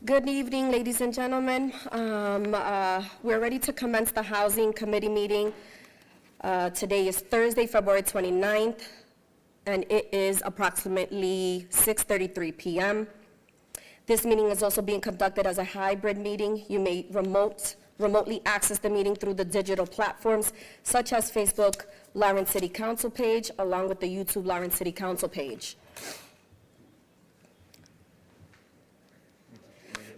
Good evening, ladies and gentlemen. We're ready to commence the Housing Committee meeting. Today is Thursday, February 29th, and it is approximately 6:33 p.m. This meeting is also being conducted as a hybrid meeting. You may remotely access the meeting through the digital platforms such as Facebook Lawrence City Council page, along with the YouTube Lawrence City Council page.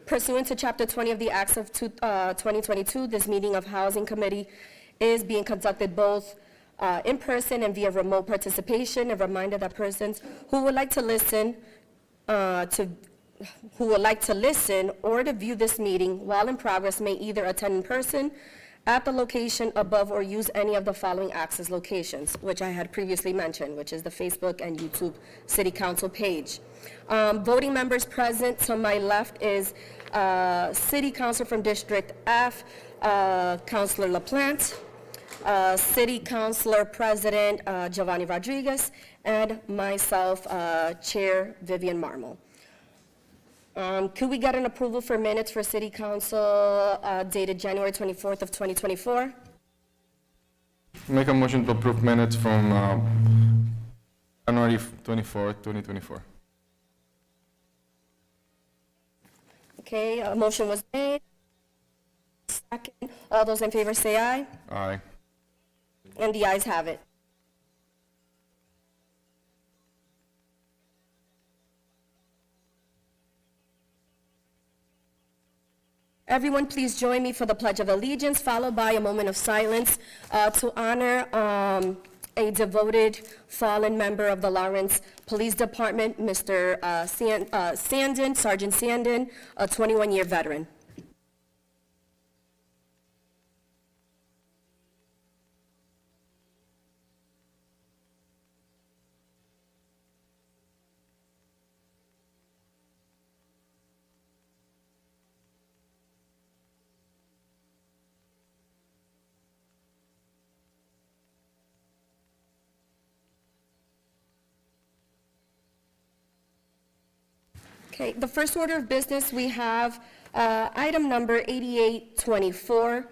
Pursuant to Chapter 20 of the Acts of 2022, this meeting of Housing Committee is being conducted both in person and via remote participation. A reminder that persons who would like to listen or to view this meeting while in progress may either attend in person at the location above or use any of the following access locations, which I had previously mentioned, which is the Facebook and YouTube City Council page. Voting members present to my left is City Council from District F, Councilor LaPlante, City Councilor President Giovanni Rodriguez, and myself, Chair Vivian Marmol. Could we get an approval for minutes for City Council dated January 24th of 2024? Make a motion to approve minutes from January 24th, 2024. Okay, a motion was made. Second. All those in favor say aye. Aye. And the ayes have it. Everyone, please join me for the Pledge of Allegiance, followed by a moment of silence to honor a devoted fallen member of the Lawrence Police Department, Mr. Sandin, Sergeant Sandin, a 21-year veteran. Okay, the first order of business, we have item number 8824,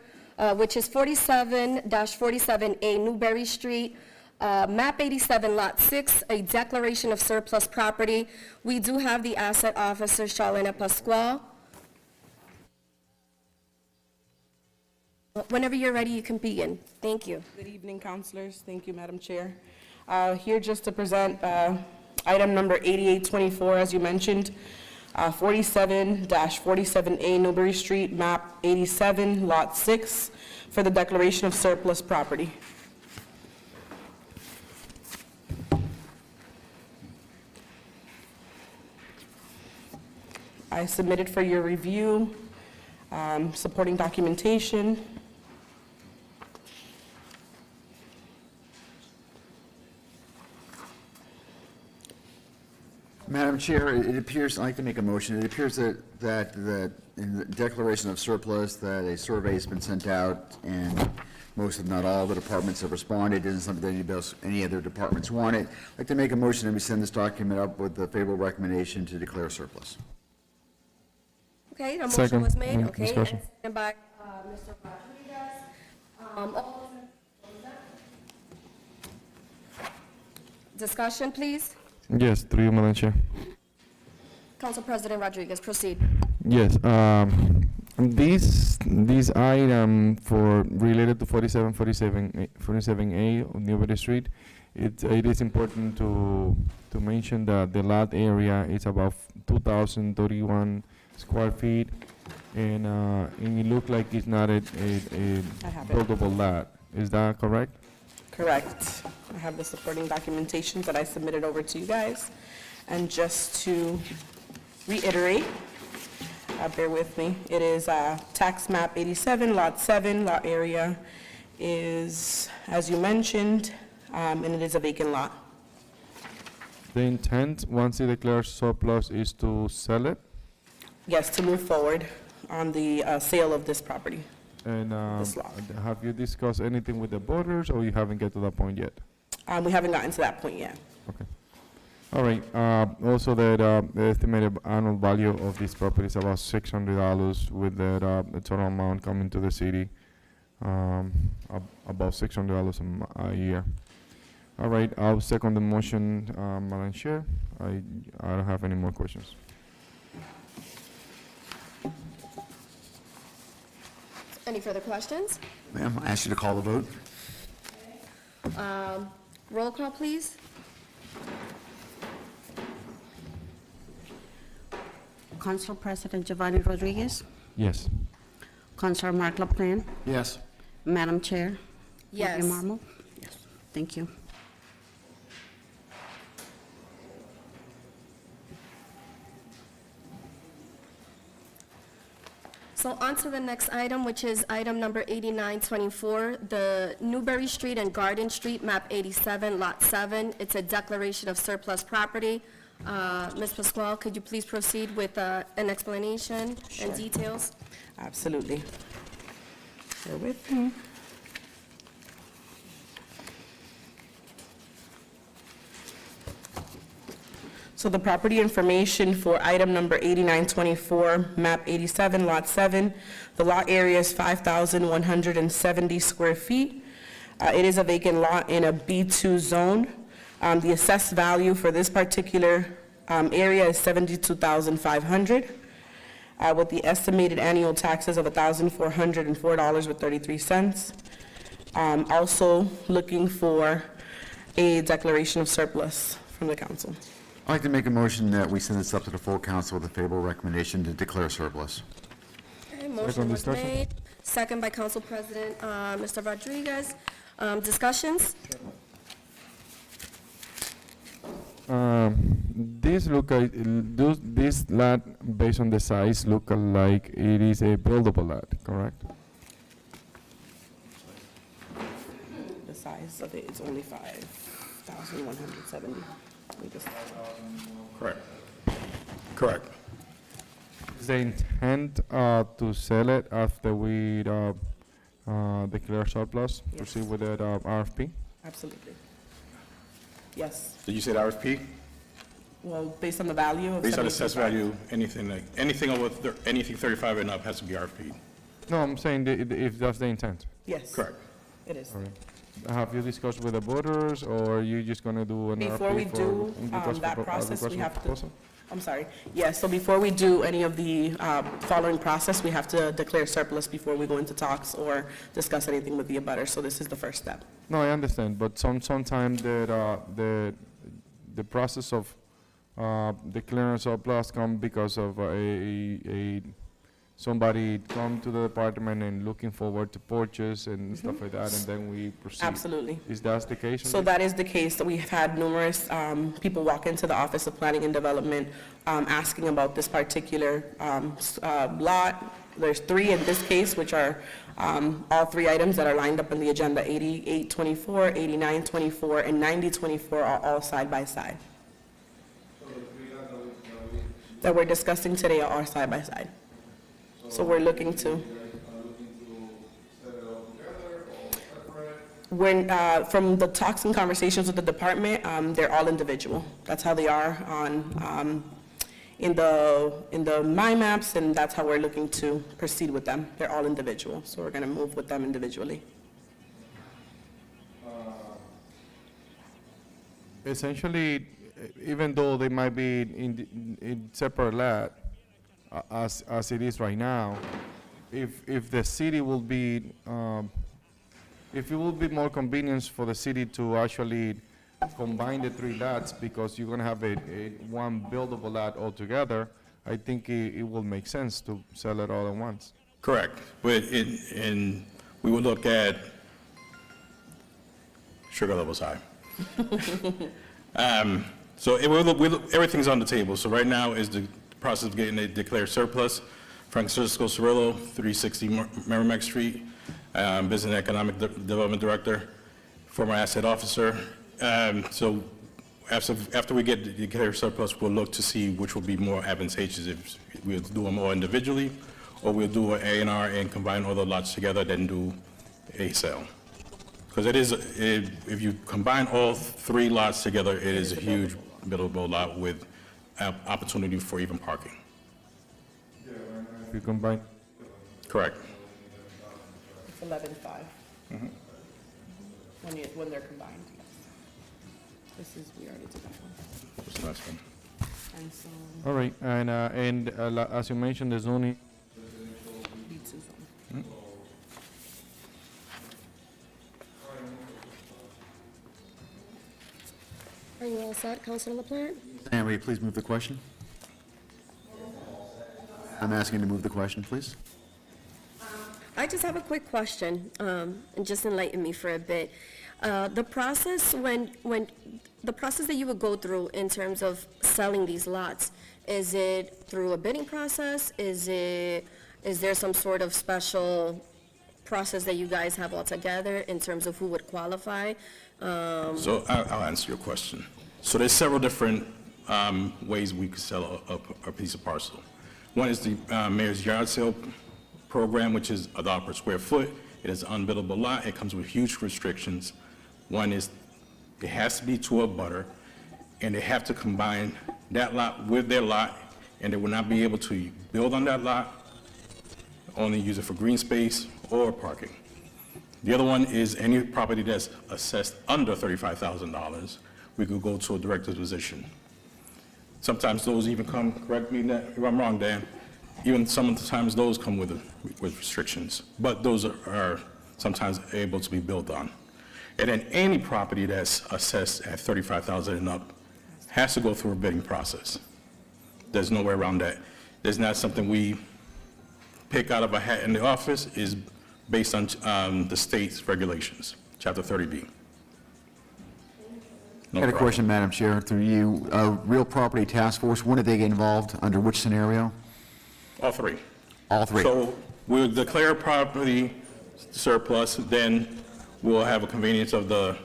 which is 47-47A Newberry Street, map 87, lot 6, a declaration of surplus property. We do have the asset officer, Charlene Pascual. Whenever you're ready, you can begin. Thank you. Good evening, councilors. Thank you, Madam Chair. Here just to present item number 8824, as you mentioned, 47-47A Newberry Street, map 87, lot 6, for the declaration of surplus property. I submitted for your review supporting documentation. Madam Chair, it appears, I'd like to make a motion. It appears that in the declaration of surplus that a survey has been sent out and most, if not all, the departments have responded. It isn't something that any other departments want it. I'd like to make a motion that we send this document up with the favorable recommendation to declare surplus. Okay, the motion Second. was made. Okay, Discussion. and by Mr. Rodriguez. All discussion, please. Yes, through you, Madam Chair. Council President Rodriguez, proceed. Yes, this item for related to 47A of Newberry Street, it is important to mention that the lot area is about 2,031 square feet, and it looks like it's not a buildable lot. Is that correct? Correct. I have the supporting documentation that I submitted over to you guys. And just to reiterate, bear with me, it is tax map 87, lot 7, lot area is, as you mentioned, and it is a vacant lot. The intent, once it declares surplus, is to sell it? Yes, to move forward on the sale of this property. And This lot. have you discussed anything with the voters, or you haven't get to that point yet? We haven't gotten to that point yet. Okay. All right, also that, the estimated annual value of this property is about $600 with that, the total amount coming to the city, about $600 a year. All right, I'll second the motion, Madam Chair. I don't have any more questions. Any further questions? Ma'am, I ask you to call the vote. Roll call, please. Council President Giovanni Rodriguez, Yes. Councilor Mark LaPlante, Yes. Madam Chair. Yes. Vivian Marmol. Yes. Thank you. So on to the next item, which is item number 8924, the Newberry Street and Garden Street, map 87, lot 7. It's a declaration of surplus property. Ms. Pasquale, could you please proceed with an explanation Sure. and details? Absolutely. Bear with me. So the property information for item number 8924, map 87, lot 7. The lot area is 5,170 square feet. It is a vacant lot in a B2 zone. The assessed value for this particular area is $72,500, with the estimated annual taxes of $1,404.33. Also looking for a declaration of surplus from the council. I'd like to make a motion that we send this up to the full council with a favorable recommendation to declare surplus. Okay, motion Second was discussion. made, second by Council President Mr. Rodriguez. Discussions? This look, this lot, based on the size, look like it is a buildable lot, correct? The size of it is only 5,170. Let me just- Correct. Correct. Is the intent to sell it after we declare surplus? Yes. Proceed with that RFP? Absolutely. Yes. Did you say the RFP? Well, based on the value of Based on assessed 72,500. value, anything over, anything 35 and up has to be RFP. No, I'm saying if that's the intent. Yes. Correct. It is. All right. Have you discussed with the voters, or are you just gonna do an RFP Before we do request that for process, we request for have to, proposal? I'm sorry. Yes, so before we do any of the following process, we have to declare surplus before we go into talks or discuss anything with the abutter. So this is the first step. No, I understand, but sometimes the process of declaring surplus come because of somebody come to the department and looking forward to purchase and stuff like that, and then we proceed. Absolutely. Is that the case? So that is the case, that we've had numerous people walk into the Office of Planning and Development asking about this particular lot. There's 3 in this case, which are all 3 items that are lined up on the agenda, 8824, 8924, and 9024 are all side by side. That we're discussing today are all side by side. So we're looking to. When, from the talks and conversations with the department, they're all individual. That's how they are on, in the My Maps, and that's how we're looking to proceed with them. They're all individual, so we're gonna move with them individually. Essentially, even though they might be in separate lot, as it is right now, if the city will be, if it will be more convenience for the city to actually combine the 3 lots, because you're gonna have one buildable lot altogether, I think it will make sense to sell it all at once. Correct. But we would look at sugar levels high. So everything's on the table. So right now is the process of getting it declared surplus. Francisco Cirillo, 360 Merrimack Street, Business and Economic Development Director, former asset officer. So after we get the declared surplus, we'll look to see which will be more advantageous, if we'll do them all individually, or we'll do an A&R and combine all the lots together, then do a sale. Because if you combine all 3 lots together, it is a huge buildable lot with opportunity for even parking. If you combine, Correct. It's 11.5. When they're combined, yes. This is, we already did that one. What's the next one? And so, all right, and as you mentioned, the zoning, B2 zone. Are you all set, Councilor LaPlante? And will you please move the question? I'm asking to move the question, please. I just have a quick question, and just enlighten me for a bit. The process the process that you would go through in terms of selling these lots, is it through a bidding process? Is there some sort of special process that you guys have altogether in terms of who would qualify? So I'll answer your question. So there's several different ways we could sell a piece of parcel. One is the mayor's yard sale program, which is $1 per square foot. It is an unbuildable lot. It comes with huge restrictions. One is it has to be to a butter, and they have to combine that lot with their lot, and they will not be able to build on that lot, only use it for green space or parking. The other one is any property that's assessed under $35,000, we could go to a director's position. Sometimes those even come, correct me if I'm wrong, Dan, even sometimes those come with restrictions, but those are sometimes able to be built on. And then any property that's assessed at $35,000 and up has to go through a bidding process. There's no way around that. There's not something we pick out of a hat in the office, is based on the state's regulations, Chapter 30B. I No got a problem. question, Madam Chair, through you. Real Property Task Force, when did they get involved? Under which scenario? All three. All three? So we'll declare property surplus, then we'll have a convenience of the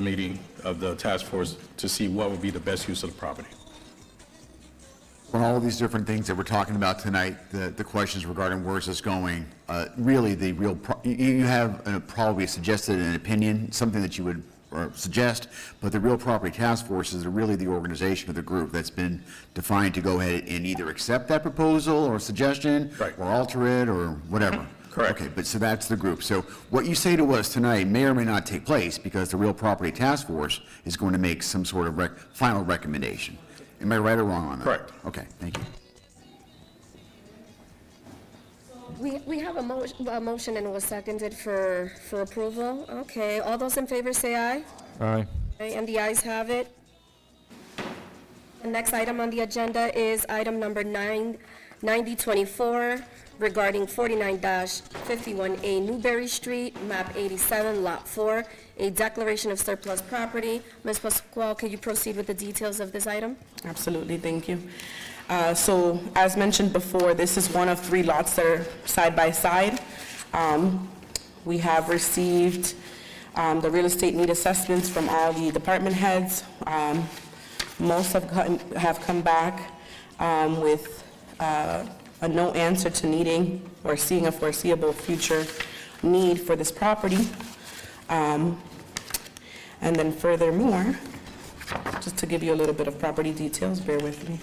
meeting of the task force to see what would be the best use of the property. On all of these different things that we're talking about tonight, the questions regarding where's this going, really you have probably suggested an opinion, something that you would suggest, but the Real Property Task Force is really the organization of the group that's been defined to go ahead and either accept that proposal or suggestion, Right. or alter it, or whatever. Correct. Okay, but so that's the group. So what you say to us tonight may or may not take place because the Real Property Task Force is going to make some sort of final recommendation. Am I right or wrong on that? Correct. Okay, thank you. We have a motion and it was seconded for approval. Okay, all those in favor say aye. aye. Okay, and the ayes have it. The next item on the agenda is item number 9024 regarding 49-51A Newberry Street, map 87, lot 4, a declaration of surplus property. Ms. Pascual, can you proceed with the details of this item? Absolutely, thank you. So, as mentioned before, this is one of 3 lots that are side by side. We have received the real estate need assessments from all the department heads. Most have come back with a no answer to needing or seeing a foreseeable future need for this property. And then furthermore, just to give you a little bit of property details, bear with me.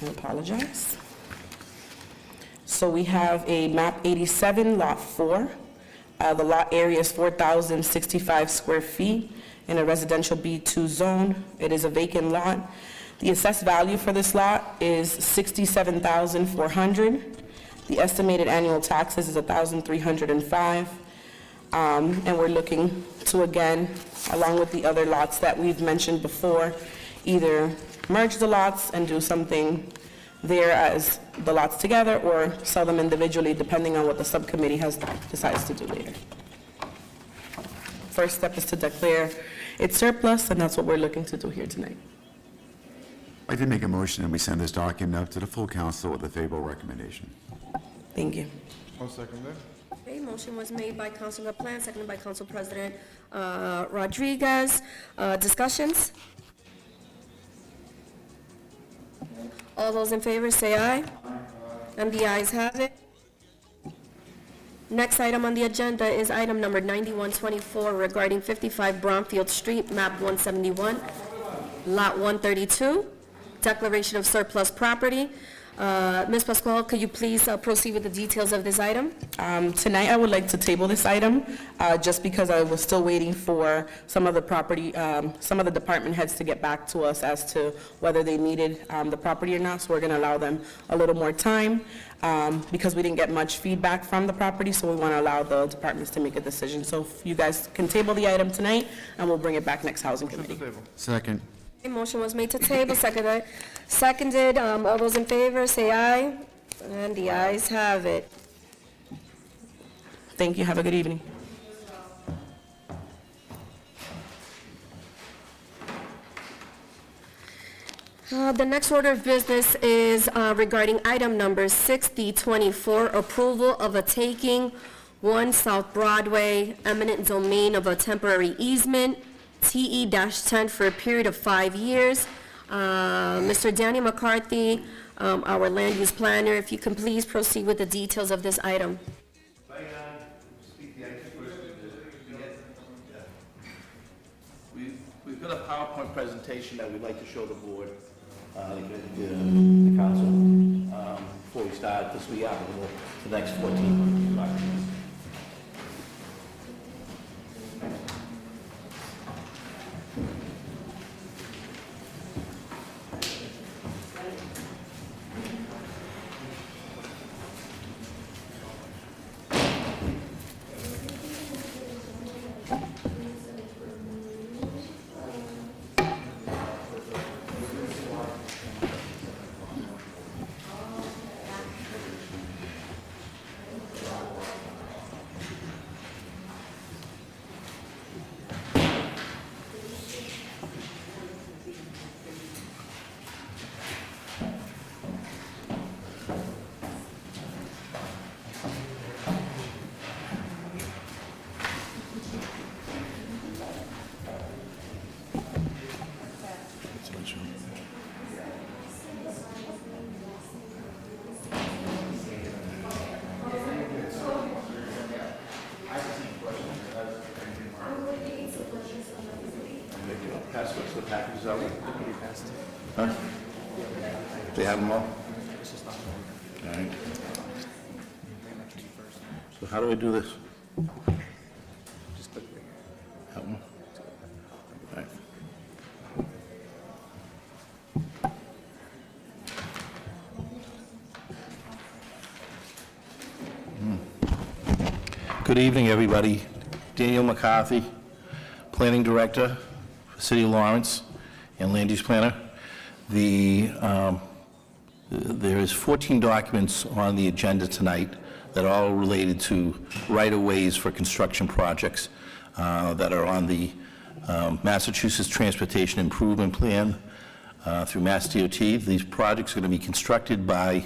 I apologize. So we have a map 87, lot 4. The lot area is 4,065 square feet in a residential B2 zone. It is a vacant lot. The assessed value for this lot is $67,400. The estimated annual taxes is $1,305. And we're looking to, again, along with the other lots that we've mentioned before, either merge the lots and do something there as the lots together, or sell them individually, depending on what the subcommittee decides to do later. First step is to declare it surplus, and that's what we're looking to do here tonight. I'd like to make a motion that we send this document up to the full council with a favorable recommendation. Thank you. I'll second that. Okay, motion was made by Councilor LaPlante, seconded by Council President Rodriguez. Discussions? All those in favor say aye. And the ayes have it. Next item on the agenda is item number 9124 regarding 55 Bromfield Street, map 171, lot 132, declaration of surplus property. Ms. Pascual, could you please proceed with the details of this item? Tonight, I would like to table this item, just because I was still waiting for some of the property, some of the department heads to get back to us as to whether they needed the property or not, so we're going to allow them a little more time, because we didn't get much feedback from the property, so we want to allow the departments to make a decision. So if you guys can table the item tonight, and we'll bring it back next housing committee. Second. A motion was made to table, seconded. All those in favor, say aye. And the ayes have it. Thank you, have a good evening. The next order of business is regarding item number 6024, approval of a taking 1 South Broadway, eminent domain of a temporary easement, TE-10 for a period of 5 years. Mr. Danny McCarthy, our land use planner, if you can please proceed with the details of this item. We've got a PowerPoint presentation that we'd like to show the board, the council, before we start this week applicable for the next 14 documents. Pass what's the packages out? Huh? They have them all? All right. So how do I do this? Help me. All right. Good evening, everybody. Daniel McCarthy, Planning Director for City of Lawrence and Land Use Planner. There is 14 documents on the agenda tonight that are all related to right-of-ways for construction projects that are on the Massachusetts Transportation Improvement Plan through Mass DOT. These projects are going to be constructed by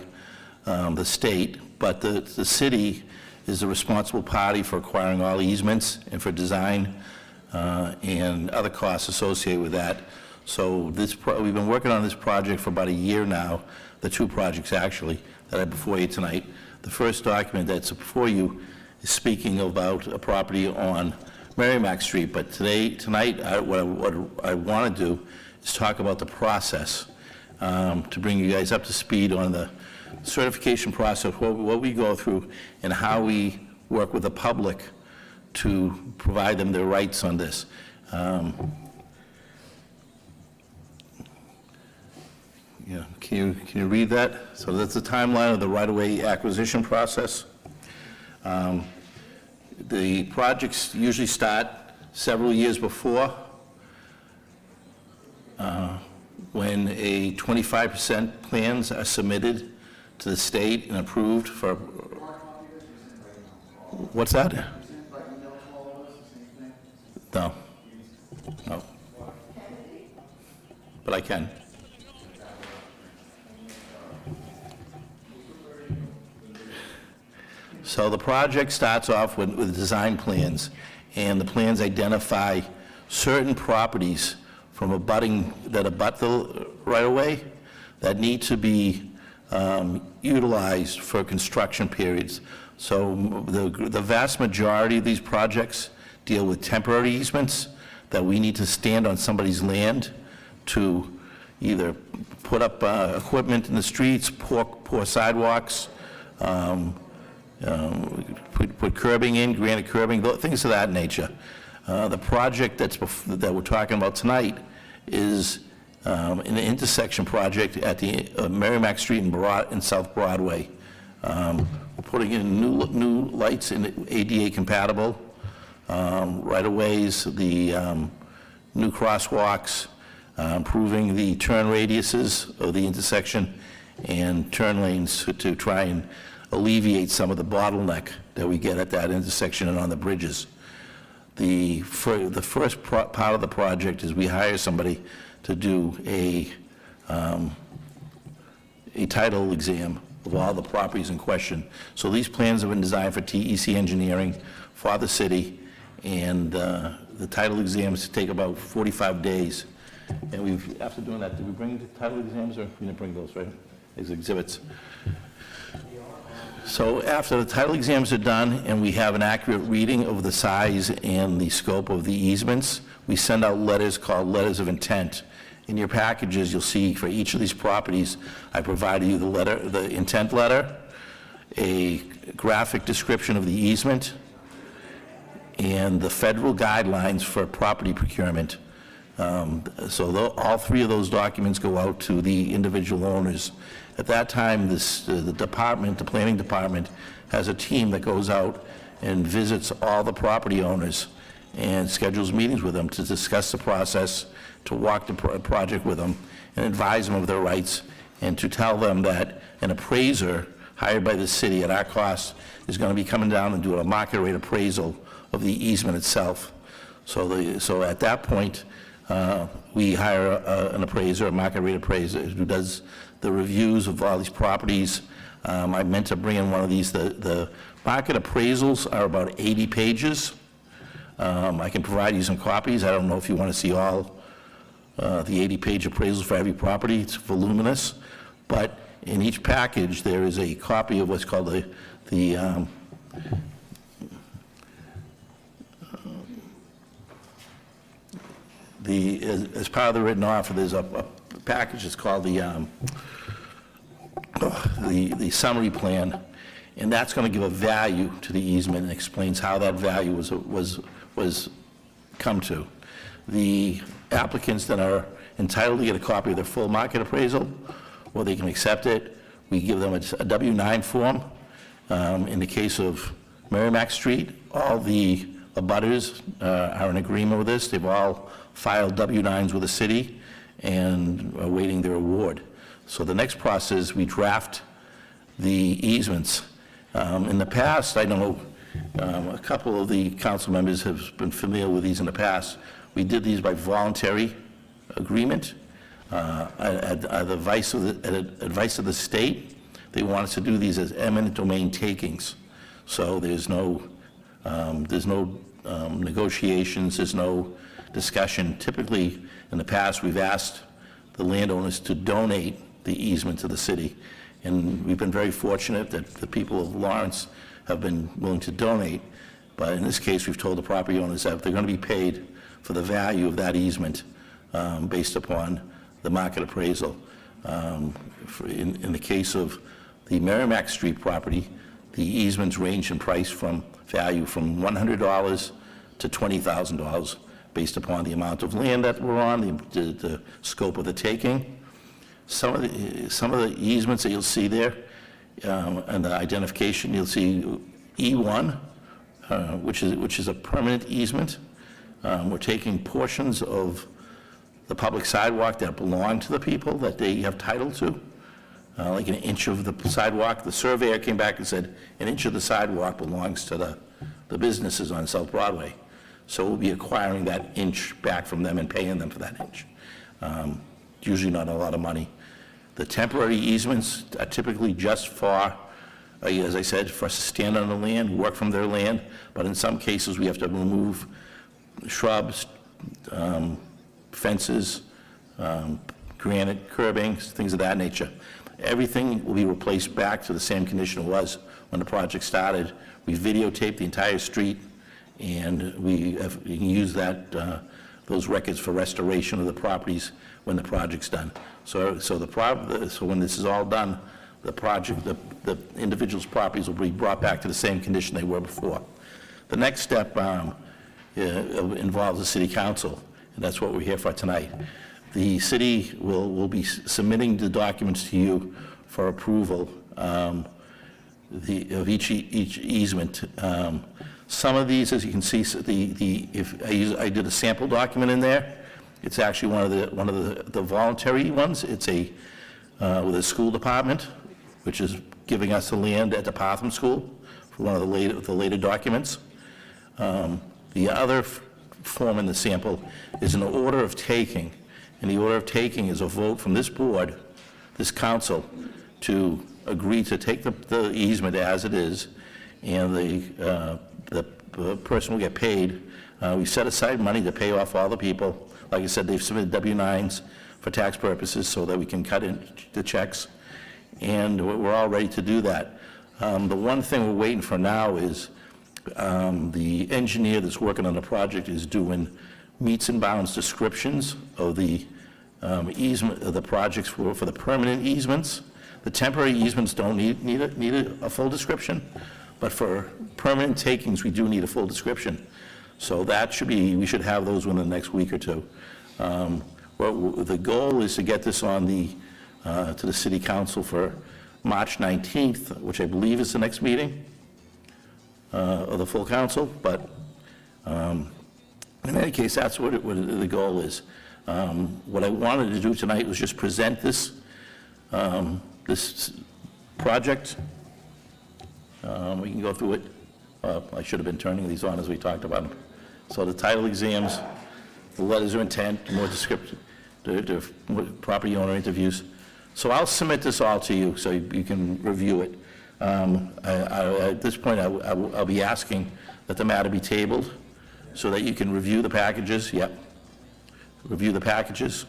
the state, but the city is the responsible party for acquiring all easements and for design and other costs associated with that. So we've been working on this project for about a year now, the two projects actually that are before you tonight. The first document that's before you is speaking about a property on Merrimack Street, but tonight, what I want to do is talk about the process to bring you guys up to speed on the certification process, what we go through, and how we work with the public to provide them their rights on this. Yeah, can you read that? So that's the timeline of the right-of-way acquisition process. The projects usually start several years before, when a 25% plans are submitted to the state and approved for. What's that? No. No. But I can. So the project starts off with design plans, and the plans identify certain properties from that abut the right-of-way that need to be utilized for construction periods. So the vast majority of these projects deal with temporary easements that we need to stand on somebody's land to either put up equipment in the streets, pour sidewalks, put curbing in, granite curbing, things of that nature. The project that we're talking about tonight is an intersection project at the Merrimack Street in South Broadway. We're putting in new lights in ADA compatible, right-of-ways, the new crosswalks, improving the turn radiuses of the intersection and turn lanes to try and alleviate some of the bottleneck that we get at that intersection and on the bridges. The first part of the project is we hire somebody to do a title exam of all the properties in question. So these plans have been designed for TEC Engineering for the city, and the title exams take about 45 days. And after doing that, did we bring the title exams, or we didn't bring those, right? As exhibits. So after the title exams are done and we have an accurate reading of the size and the scope of the easements, we send out letters called letters of intent. In your packages, you'll see for each of these properties, I provided you the intent letter, a graphic description of the easement, and the federal guidelines for property procurement. All three of those documents go out to the individual owners. At that time, the planning department, has a team that goes out and visits all the property owners and schedules meetings with them to discuss the process, to walk the project with them, and advise them of their rights, and to tell them that an appraiser hired by the city at our cost is going to be coming down and doing a market rate appraisal of the easement itself. So at that point, we hire an appraiser, a market rate appraiser, who does the reviews of all these properties. I meant to bring in one of these. The market appraisals are about 80 pages. I can provide you some copies. I don't know if you want to see all the 80-page appraisals for every property. It's voluminous. But in each package, there is a copy of what's called as part of the written offer, there's a package that's called the summary plan, and that's going to give a value to the easement and explains how that value was come to. The applicants that are entitled to get a copy of their full market appraisal, or they can accept it, we give them a W-9 form. In the case of Merrimack Street, all the abutters are in agreement with this. They've all filed W-9s with the city and are awaiting their award. So the next process, we draft the easements. In the past, I know a couple of the council members have been familiar with these in the past. We did these by voluntary agreement. At advice of the state, they want us to do these as eminent domain takings. So there's no negotiations, there's no discussion. Typically, in the past, we've asked the landowners to donate the easement to the city, and we've been very fortunate that the people of Lawrence have been willing to donate. But in this case, we've told the property owners that they're going to be paid for the value of that easement based upon the market appraisal. In the case of the Merrimack Street property, the easements range in price from value from $100 to $20,000 based upon the amount of land that we're on, the scope of the taking. Some of the easements that you'll see there, and the identification, you'll see E1, which is a permanent easement. We're taking portions of the public sidewalk that belong to the people that they have title to, like an inch of the sidewalk. The surveyor came back and said an inch of the sidewalk belongs to the businesses on South Broadway. So we'll be acquiring that inch back from them and paying them for that inch. Usually not a lot of money. The temporary easements are typically just for, as I said, for us to stand on the land, work from their land, but in some cases we have to remove shrubs, fences, granite curbing, things of that nature. Everything will be replaced back to the same condition it was when the project started. We videotaped the entire street, and we can use that, those records for restoration of the properties when the project's done. So when this is all done, the project, the individual's properties will be brought back to the same condition they were before. The next step involves the city council, and that's what we're here for tonight. The city will be submitting the documents to you for approval of each easement. Some of these, as you can see, I did a sample document in there. It's actually one of the voluntary ones. It's with a school department, which is giving us the land at the Patham School for one of the later documents. The other form in the sample is an order of taking, and the order of taking is a vote from this board, this council, to agree to take the easement as it is, and the person will get paid. We set aside money to pay off all the people. Like I said, they've submitted W-9s for tax purposes so that we can cut in the checks, and we're all ready to do that. The one thing we're waiting for now is the engineer that's working on the project is doing meets and bounds descriptions of the easement, of the projects for the permanent easements. The temporary easements don't need a full description, but for permanent takings, we do need a full description. So we should have those within the next week or two. The goal is to get this on to the city council for March 19th, which I believe is the next meeting of the full council, but in any case, that's what the goal is. What I wanted to do tonight was just present this project. We can go through it. I should have been turning these on as we talked about them. So the title exams, the letters of intent, more descriptive, the property owner interviews. So I'll submit this all to you so you can review it. At this point, I'll be asking that the matter be tabled so that you can review the packages. Yep. Review the packages.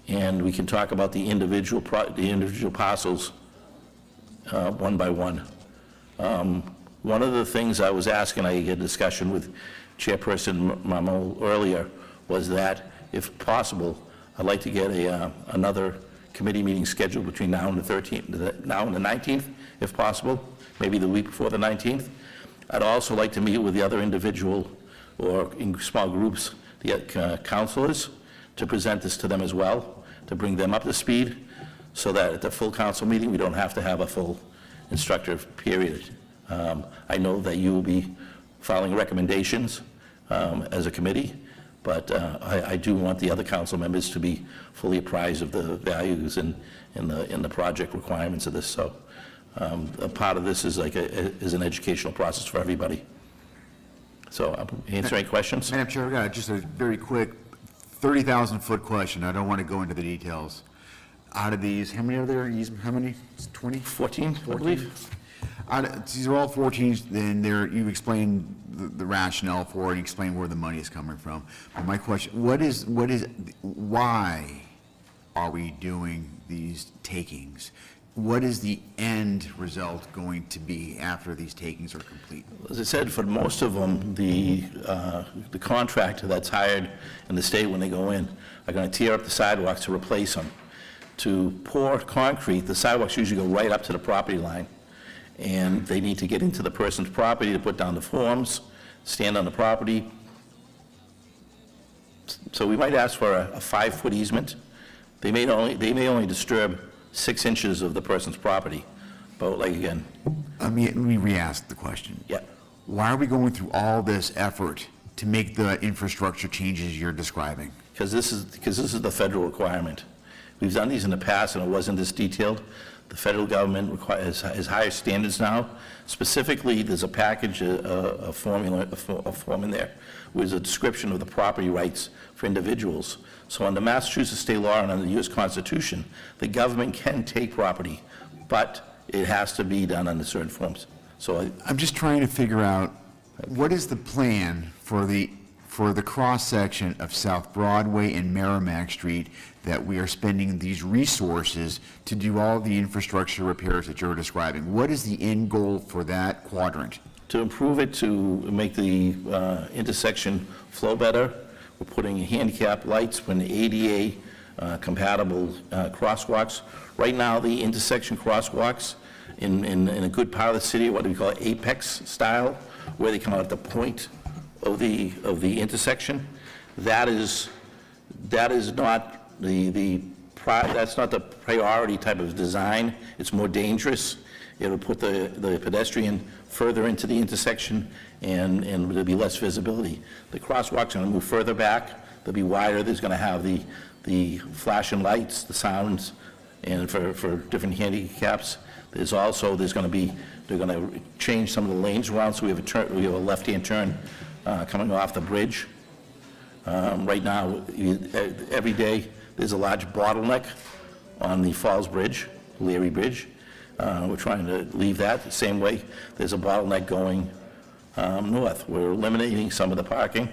And we can talk about the individual parcels one by one. One of the things I was asking, I had a discussion with Chairperson Mamo earlier, was that if possible, I'd like to get another committee meeting scheduled between now and the 19th, if possible, maybe the week before the 19th. I'd also like to meet with the other individual or in small groups, the councilors, to present this to them as well, to bring them up to speed, so that at the full council meeting, we don't have to have a full instructive period. I know that you will be filing recommendations as a committee, but I do want the other council members to be fully apprised of the values and the project requirements of this. So a part of this is is an educational process for everybody. So answer any questions? Madam Chair, I've got just a very quick 30,000-foot question. I don't want to go into the details. Out of these, how many are there? How many? 20? 14, I believe. These are all 14s, then you explained the rationale for it, you explained where the money is coming from. But my question, why are we doing these takings? What is the end result going to be after these takings are complete? As I said, for most of them, the contractor that's hired in the state when they go in are going to tear up the sidewalks to replace them. To pour concrete, the sidewalks usually go right up to the property line, and they need to get into the person's property to put down the forms, stand on the property. So we might ask for a 5-foot easement. They may only disturb 6 inches of the person's property, but like again. Let me re-ask the question. Yeah. Why are we going through all this effort to make the infrastructure changes you're describing? Because this is the federal requirement. We've done these in the past, and it wasn't this detailed. The federal government has higher standards now. Specifically, there's a package, a form in there, with a description of the property rights for individuals. So under Massachusetts state law and under the U.S. Constitution, the government can take property, but it has to be done under certain forms. So I'm just trying to figure out, what is the plan for the for the cross-section of South Broadway and Merrimack Street that we are spending these resources to do all the infrastructure repairs that you're describing? What is the end goal for that quadrant? To improve it, to make the intersection flow better, we're putting handicap lights when ADA compatible crosswalks. Right now, the intersection crosswalks in a good part of the city, what do we call it, apex style, where they come out at the point of the intersection. That's not that's not the priority type of design. It's more dangerous. It'll put the pedestrian further into the intersection, and there'll be less visibility. The crosswalks are going to move further back. They'll be wider. There's going to have the flashing lights, the sounds, and for different handicaps. There's going to be, they're going to change some of the lanes around, so we have a left-hand turn coming off the bridge. Right now, every day, there's a large bottleneck on the Falls Bridge, Leary Bridge. We're trying to leave that the same way. There's a bottleneck going north. We're eliminating some of the parking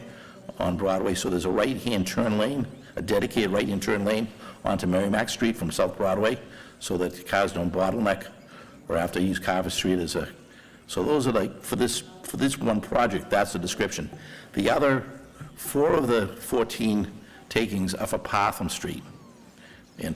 on Broadway, so there's a right-hand turn lane, a dedicated right-hand turn lane onto Merrimack Street from South Broadway, so that cars don't bottleneck or have to use Carver Street as a... So those are like, for this one project, that's the description. The other 4 of the 14 takings are for Partham Street. And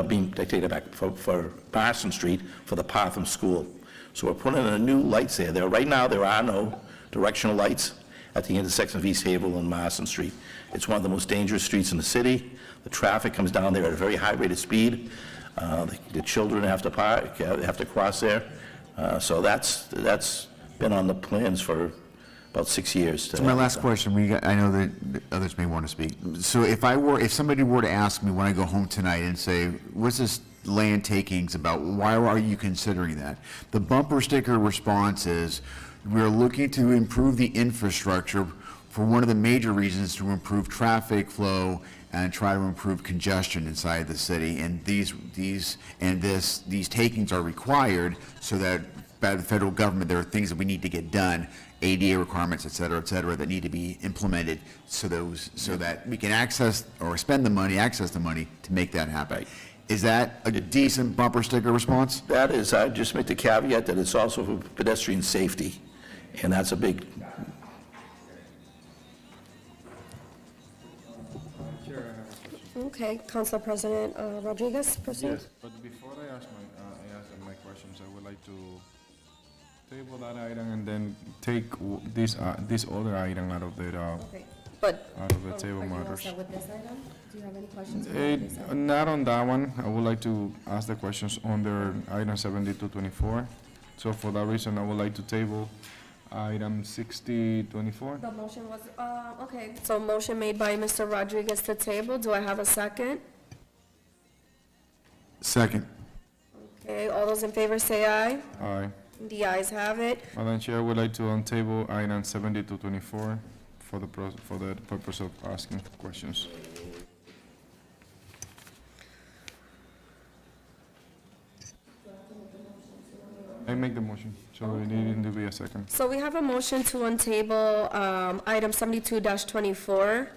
being taken back for Marston Street for the Partham School. So we're putting in new lights there. Right now, there are no directional lights at the intersection of East Haverhill and Marston Street. It's one of the most dangerous streets in the city. The traffic comes down there at a very high rate of speed. The children have to cross there. So that's been on the plans for about 6 years. So my last question, I know that others may want to speak. So if somebody were to ask me when I go home tonight and say, what's this land takings about? Why are you considering that? The bumper sticker response is, we're looking to improve the infrastructure for one of the major reasons to improve traffic flow and try to improve congestion inside the city. And these takings are required so that by the federal government, there are things that we need to get done, ADA requirements, et cetera, that need to be implemented so that we can access the money to make that happen. Right. Is that a decent bumper sticker response? That is, I just make the caveat that it's also for pedestrian safety, and that's a big... Okay, Council President Rodriguez, proceed. Yes, but before I ask my questions, I would like to table that item and then take this other item out of the Okay, but table are you all matters. set with this item? Do you have any questions? about this item? Not on that one. I would like to ask the questions under item 7224. So for that reason, I would like to table item 6024. The motion was, okay, so motion made by Mr. Rodriguez to table. Do I have a second? Second. Okay, all those in favor say aye. Aye. The ayes have it. Madam Chair, I would like to untable item 7224 for the purpose of asking questions. I make the motion, so it needed to be a second. So we have a motion to untable item 72-24.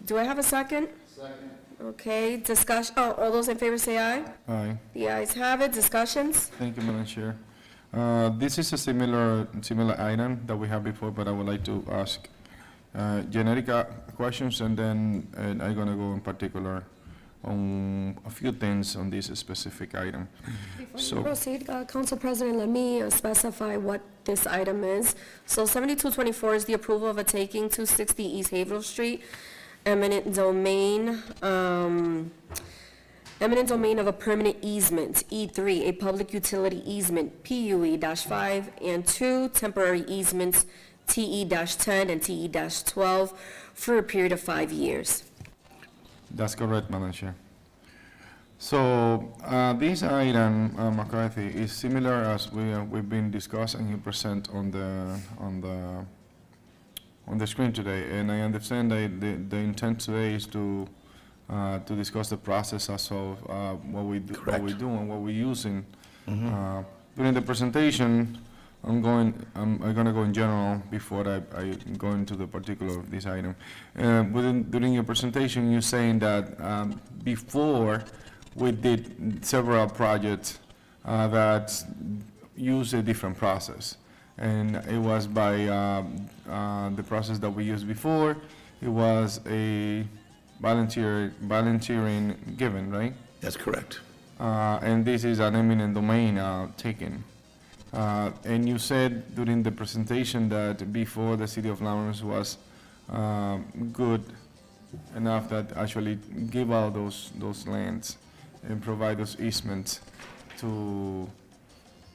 Do I have a second? Second. Okay, discussion, all those in favor say aye. Aye. The ayes have it. Discussions? Thank you, Madam Chair. This is a similar item that we have before, but I would like to ask generic questions, and then I'm going to go in particular on a few things on this specific item. Before So- you proceed, Council President, let me specify what this item is. So 7224 is the approval of a taking 260 East Haverhill Street, eminent domain of a permanent easement, E3, a public utility easement, PUE-5, and 2 temporary easements, TE-10 and TE-12, for a period of 5 years. That's correct, Madam Chair. So this item, McCarthy, is similar as we've been discussing and present on the screen today, and I understand that the intent today is to discuss the process as of what we do and what we're using. During the presentation, I'm gonna go in general before I go into the particular of this item. During your presentation, you're saying that before we did several projects that use a different process. And it was by the process that we used before, it was a volunteering given, right? That's correct. And this is an eminent domain taken. And you said during the presentation that before the city of Lawrence was good enough that actually give out those lands and provide those easements to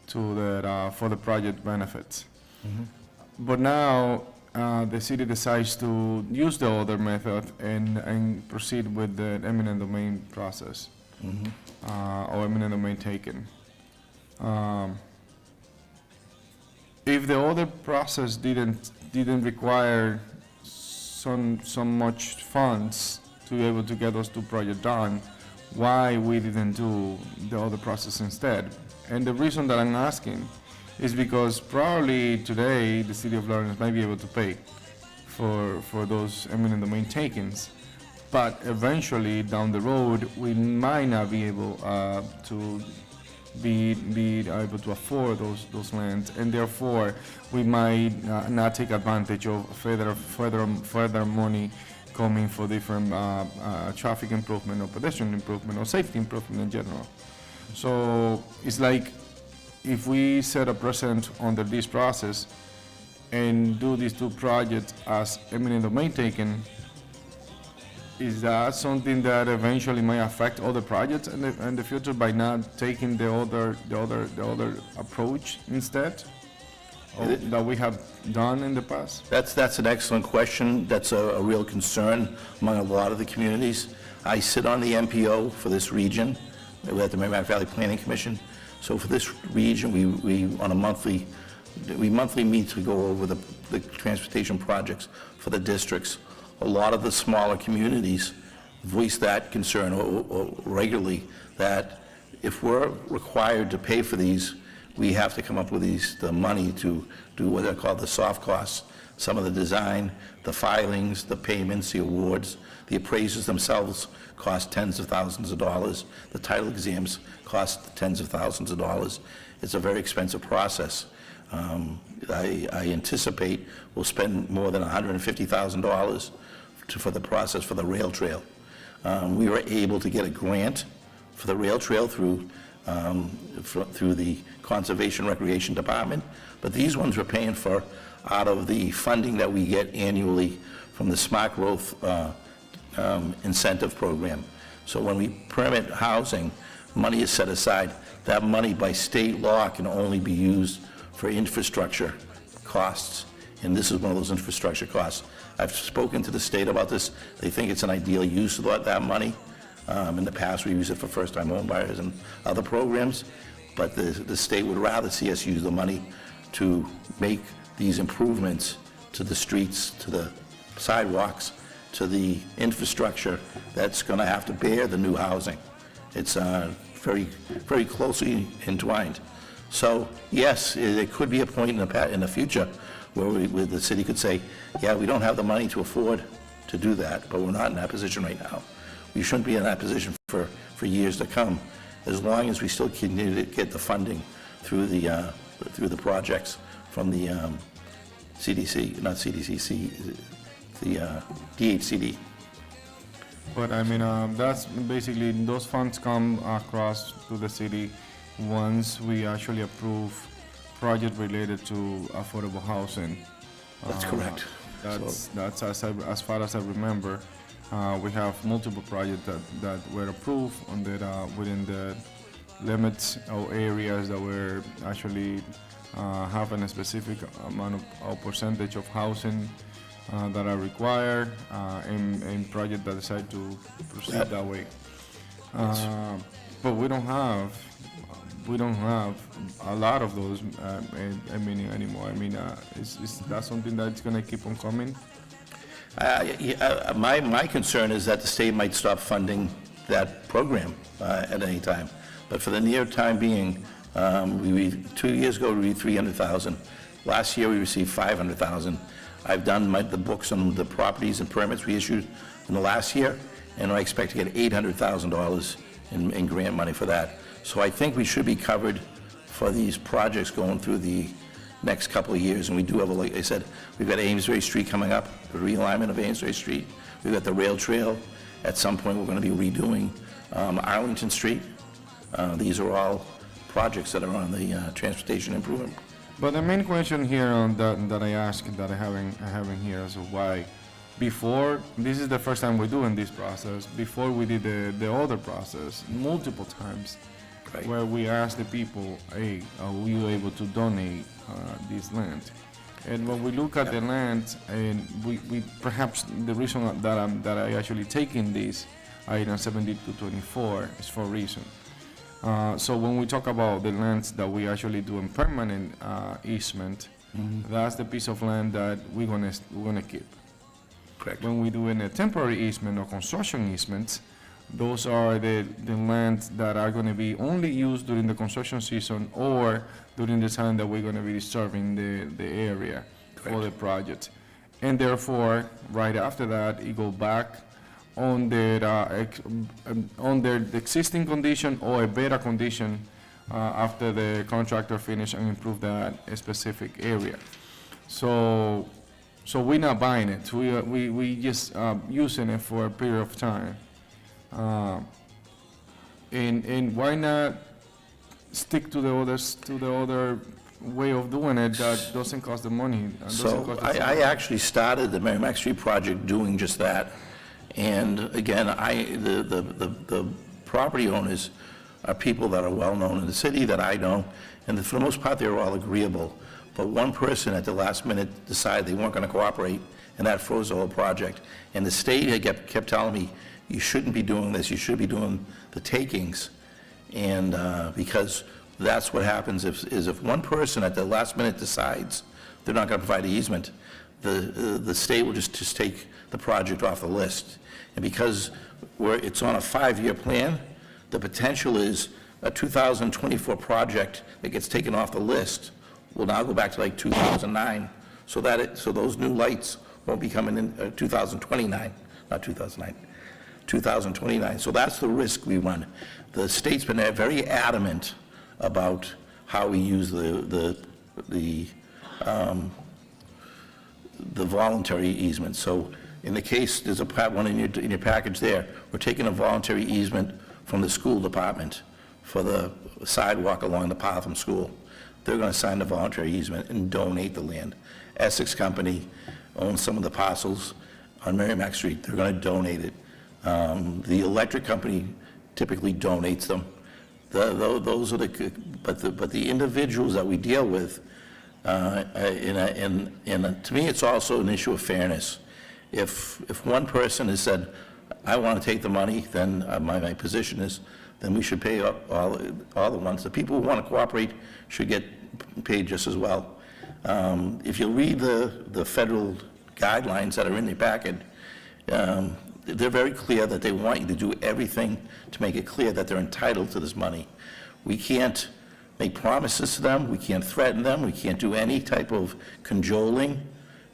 for the project benefits. But now the city decides to use the other method and proceed with the eminent domain process or eminent domain taken. If the other process didn't require so much funds to be able to get those two projects done, why we didn't do the other process instead? And the reason that I'm asking is because probably today the city of Lawrence might be able to pay for those eminent domain takings, but eventually down the road we might not be able to be able to afford those lands, and therefore we might not take advantage of further money coming for different traffic improvement or pedestrian improvement or safety improvement in general. So it's like if we set a precedent under this process and do these two projects as eminent domain taken, is that something that eventually might affect other projects in the future by not taking the other approach instead that we have done in the past? That's an excellent question. That's a real concern among a lot of the communities. I sit on the MPO for this region. We're at the Merrimack Valley Planning Commission. So for this region, we monthly meet to go over the transportation projects for the districts. A lot of the smaller communities voice that concern or regularly, that if we're required to pay for these, we have to come up with the money to do what are called the soft costs. Some of the design, the filings, the payments, the awards, the appraisers themselves cost tens of thousands of dollars. The title exams cost tens of thousands of dollars. It's a very expensive process. I anticipate we'll spend more than $150,000 for the process for the rail trail. We were able to get a grant for the rail trail through the Conservation Recreation Department, but these ones we're paying for out of the funding that we get annually from the Smart Growth Incentive Program. So when we permit housing, money is set aside. That money by state law can only be used for infrastructure costs, and this is one of those infrastructure costs. I've spoken to the state about this. They think it's an ideal use of that money. In the past, we use it for first-time home buyers and other programs, but the state would rather see us use the money to make these improvements to the streets, to the sidewalks, to the infrastructure that's going to have to bear the new housing. It's very, very closely entwined. So yes, there could be a point in the future where the city could say, yeah, we don't have the money to afford to do that, but we're not in that position right now. We shouldn't be in that position for years to come, as long as we still continue to get the funding through the projects from the CDC, not CDC, the DHCD. But I mean, that's basically, those funds come across to the city once we actually approve project related to affordable housing. That's correct. That's as far as I remember. We have multiple projects that were approved within the limits or areas that were actually having a specific amount of percentage of housing that are required in projects that decide to proceed that way. But we don't have a lot of those anymore. I mean, is that something that's going to keep on coming? My concern is that the state might stop funding that program at any time. But for the near time being, 2 years ago, we received 300,000. Last year, we received 500,000. I've done the books on the properties and permits we issued in the last year, and I expect to get $800,000 in grant money for that. So I think we should be covered for these projects going through the next couple of years. And we do have, like I said, we've got Amesbury Street coming up, the realignment of Amesbury Street. We've got the rail trail. At some point, we're going to be redoing Arlington Street. These are all projects that are on the transportation improvement. But the main question here on that I ask, that I having here is why, before, this is the first time we're doing this process, before we did the other process multiple times, Right. where we asked the people, hey, are you able to donate this land? And when we look at the land, and we perhaps the reason that I actually taking this item 70 to 24 is for a reason. So when we talk about the lands that we actually do in permanent easement, that's the piece of land that we're gonna keep. Correct. When we do in a temporary easement or construction easements, those are the lands that are gonna be only used during the construction season or during the time that we're gonna be serving the area for the project. And therefore, right after that, it go back on their existing condition or a better condition after the contractor finish and improve that specific area. So we're not buying it. We just using it for a period of time. And why not stick to the other way of doing it that doesn't cost the money? So I actually started the Merrimack Street project doing just that. And again, the property owners are people that are well-known in the city that I know, and for the most part, they're all agreeable. But one person at the last minute decided they weren't going to cooperate, and that froze the whole project. And the state had kept telling me, you shouldn't be doing this, you should be doing the takings. And because that's what happens if one person at the last minute decides they're not going to provide the easement, the state will just take the project off the list. And because it's on a 5-year plan, the potential is a 2024 project that gets taken off the list will now go back to like 2009, so those new lights won't be coming in 2029, not 2009, 2029. So that's the risk we run. The state's been very adamant about how we use the voluntary easement. So in the case, there's one in your package there, we're taking a voluntary easement from the school department for the sidewalk along the path from school. They're going to sign the voluntary easement and donate the land. Essex Company owns some of the parcels on Merrimack Street. They're going to donate it. The electric company typically donates them. Those are but the individuals that we deal with, and to me, it's also an issue of fairness. If one person has said, I want to take the money, then my position is, then we should pay all the ones. The people who want to cooperate should get paid just as well. If you read the federal guidelines that are in the packet, they're very clear that they want you to do everything to make it clear that they're entitled to this money. We can't make promises to them, we can't threaten them, we can't do any type of cajoling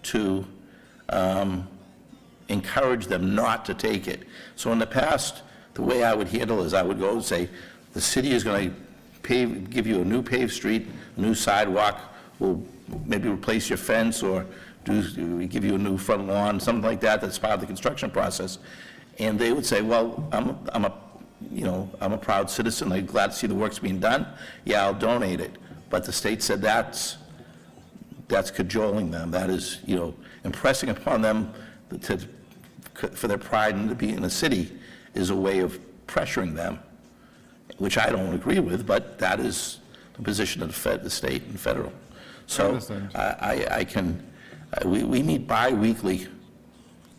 to encourage them not to take it. So in the past, the way I would handle is I would go and say, the city is going to give you a new paved street, a new sidewalk, we'll maybe replace your fence or give you a new front lawn, something like that, that's part of the construction process. And they would say, well, I'm a proud citizen, I'm glad to see the work's being done, yeah, I'll donate it. But the state said that's cajoling them, that is, impressing upon them for their pride in being in the city is a way of pressuring them, which I don't agree with, but that is the position of the state and federal. So we meet bi-weekly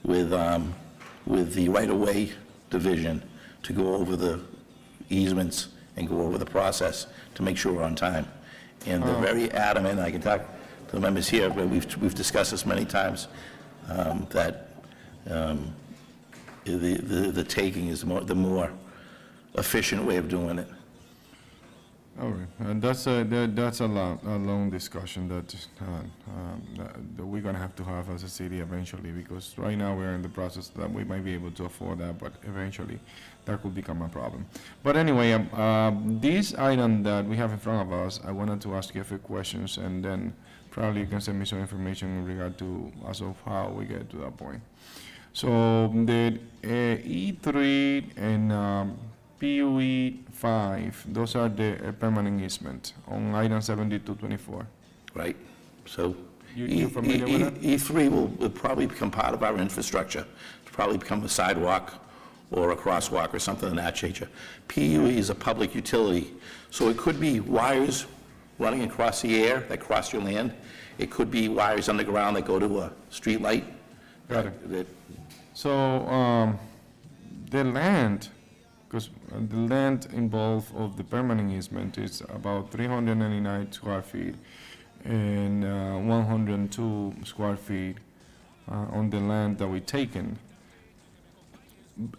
with the right-of-way division to go over the easements and go over the process to make sure we're on time. And they're very adamant, I can talk to the members here, but we've discussed this many times, that the taking is the more efficient way of doing it. All right, and that's a long discussion that we're gonna have to have as a city eventually, because right now we're in the process that we might be able to afford that, but eventually that could become a problem. But anyway, this item that we have in front of us, I wanted to ask you a few questions, and then probably you can send me some information in regard to as of how we get to that point. So the E3 and PUE 5, those are the permanent easement on item 7224. Right? So You familiar with that? E3 will probably become part of our infrastructure. It'll probably become a sidewalk or a crosswalk or something of that nature. PUE is a public utility, so it could be wires running across the air that cross your land. It could be wires underground that go to a street light. Got it. So, the land, because the land involved of the permanent easement is about 399 square feet and 102 square feet on the land that we taken.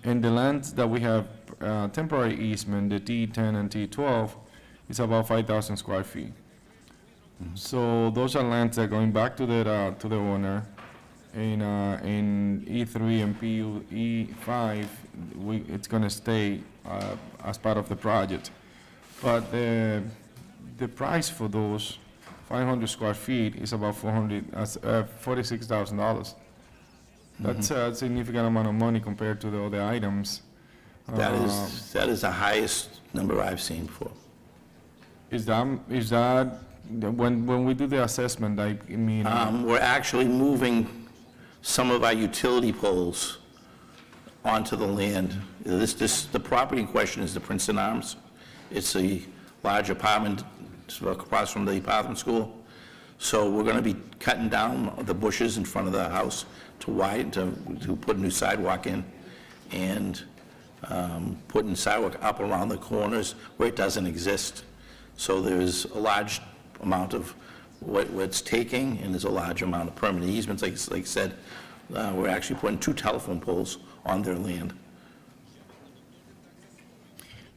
And the lands that we have temporary easement, the T10 and T12, is about 5,000 square feet. So those are lands that are going back to the owner. In E3 and PUE5, it's going to stay as part of the project. But the price for those 500 square feet is about $46,000. That's a significant amount of money compared to the other items. That is the highest number I've seen before. Is that when we do the assessment, like, I mean, We're actually moving some of our utility poles onto the land. The property in question is the Princeton Arms. It's a large apartment across from the apartment school. So we're going to be cutting down the bushes in front of the house to put a new sidewalk in, and putting sidewalk up around the corners where it doesn't exist. So there's a large amount of what's taking, and there's a large amount of permanent easements. Like I said, we're actually putting 2 telephone poles on their land.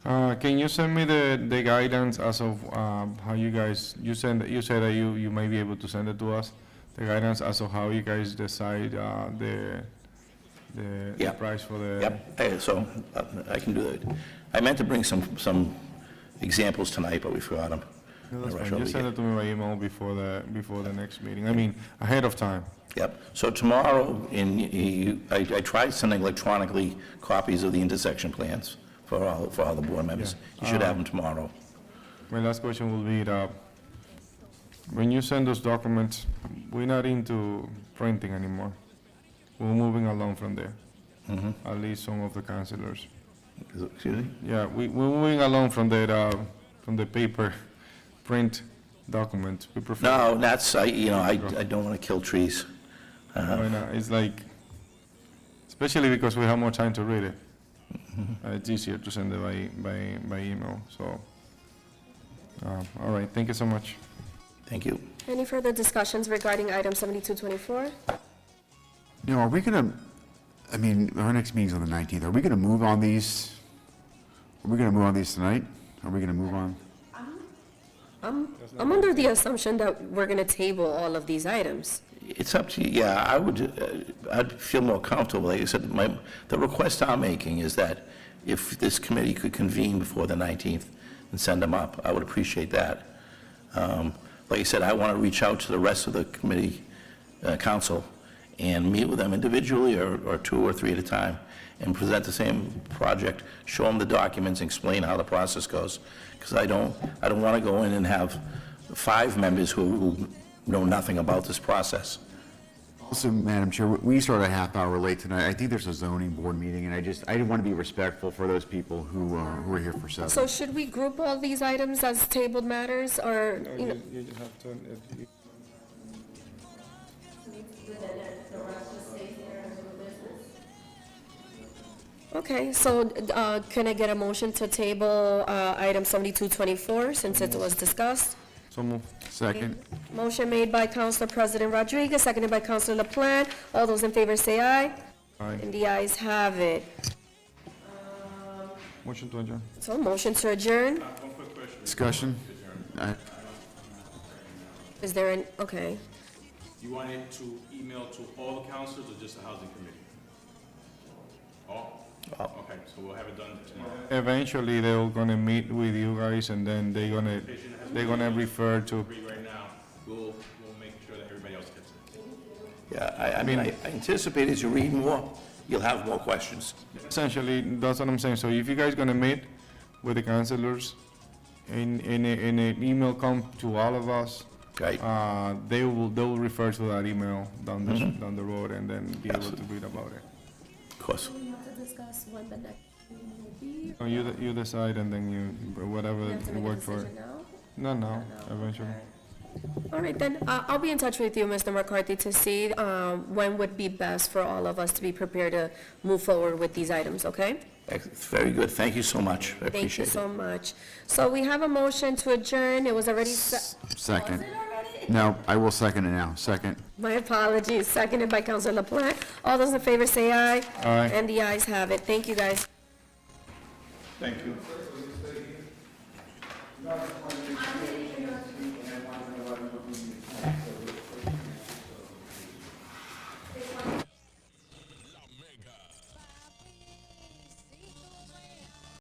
can you send me the guidance as of how you guys, you said that you may be able to send it to us, the guidance as of how you guys decide the Yep. price for the... Yep, so I can do that. I meant to bring some examples tonight, but we forgot them. No, that's fine. Just send it to me by email before the next meeting. I mean, ahead of time. Yep, so tomorrow, I tried sending electronically copies of the intersection plans for all the board members. You should have them tomorrow. My last question will be that when you send those documents, we're not into printing anymore. We're moving along from there. At least some of the councilors. Excuse me? Yeah, we're moving along from the paper print documents. We prefer. No, that's, I don't want to kill trees. Why not? It's like, especially because we have more time to read it. It's easier to send it by email, so. All right, thank you so much. Thank you. Any further discussions regarding item 7224? Now, are we gonna, I mean, our next meeting's on the 19th, are we gonna move on these? Are we gonna move on these tonight? Are we gonna move on? I'm under the assumption that we're going to table all of these items. It's up to you, yeah, I'd feel more comfortable, like I said, the request I'm making is that if this committee could convene before the 19th and send them up, I would appreciate that. Like I said, I want to reach out to the rest of the committee, council, and meet with them individually or 2 or 3 at a time, and present the same project, show them the documents, and explain how the process goes. Because I don't want to go in and have 5 members who know nothing about this process. Also, Madam Chair, we started a half hour late tonight. I think there's a zoning board meeting, and I didn't want to be respectful for those people who are here for 7. So should we group all these items as tabled matters, or, you know? Okay, so can I get a motion to table item 7224, since it was discussed? So move. Second. Motion made by Council President Rodriguez, seconded by Councilor LaPlante. All those in favor say aye. Aye. And the ayes have it. Motion to adjourn. So motion to adjourn. One quick question. Discussion? Is there an, okay. You want it to email to all the councilors or just the housing committee? All? Okay, so we'll have it done tomorrow. Eventually, they're gonna meet with you guys, and then they're gonna refer to, Right now, we'll make sure that everybody else gets it. Yeah, I mean, I anticipate as you read more, you'll have more questions. essentially, that's what I'm saying. So if you guys gonna meet with the councilors, in an email come to all of us, Right. they'll refer to that email down the road, and then be able to read about it. Of course. We have to discuss when the next meeting will be. So you decide, and then whatever We have to you make a work for. decision now? No, eventually. All right, then, I'll be in touch with you, Mr. McCarthy, to see when would be best for all of us to be prepared to move forward with these items, okay? Very good. Thank you so much. I Thank you appreciate it. so much. So we have a motion to adjourn. It was already Second. Was it already? No, I will second it now. Second. My apologies. Seconded by Councilor LaPlante. All those in favor say aye. Aye. And the ayes have it. Thank you, guys. Thank you.